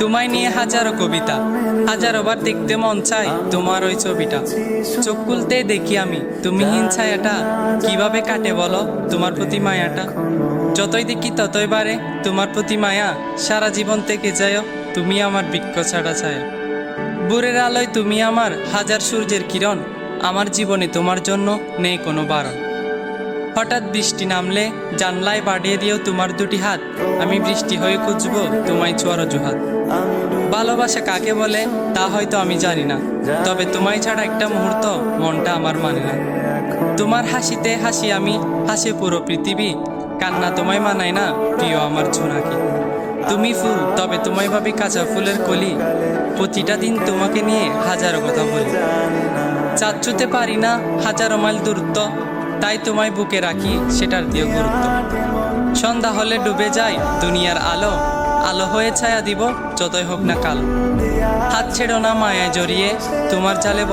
তোমায় নিয়ে হাজারো কবিতা, হাজারো বার দেখতে মন চায় তোমার ওই ছবিটা। চোখ খুলতে দেখি আমি তুমিহীন ছায়াটা, কিভাবে কাটে বলো তোমার প্রতি মায়াটা। যতই দেখি ততই বাড়ে তোমার প্রতি মায়া, সারা জীবন থেকে যায় তুমি আমার বৃক্ষ ছাড়া ছায়া। ভোরের আলোয় তুমি আমার হাজার সূর্যের কিরণ, আমার জীবনে তোমার জন্য নেই কোনো বারণ। হঠাৎ বৃষ্টি নামলে জানলায় বাড়িয়ে দিও তোমার দুটি হাত, আমি বৃষ্টি হয়ে খুঁজবো তোমায় ছোঁয়ার অজুহাত। ভালোবাসা কাকে বলে তা হয়তো আমি জানি না, তবে তোমায় ছাড়া একটা মুহূর্ত মনটা আমার মানে না। তোমার হাসিতে হাসি আমি, হাসে পুরো পৃথিবী, কান্না তোমায় মানায় না প্রিয় আমার জোনাকি। তুমি ফুল তবে তোমায় ভাবি কাঁচা ফুলের কলি, প্রতিটা দিন তোমাকে নিয়ে হাজারো কথা বলি। চাঁদ ছুঁতে পারি না হাজারো মাইল দূরত্ব, তাই তোমায় বুকে রাখি সেটার দিও গুরুত্ব। সন্ধ্যা হলে ডুবে যায় দুনিয়ার আলো, আলো হয়ে ছায়া দিব যতই হোক না কালো। হাত ছেড়ো না মায়ায় জড়িয়ে, তোমার জালে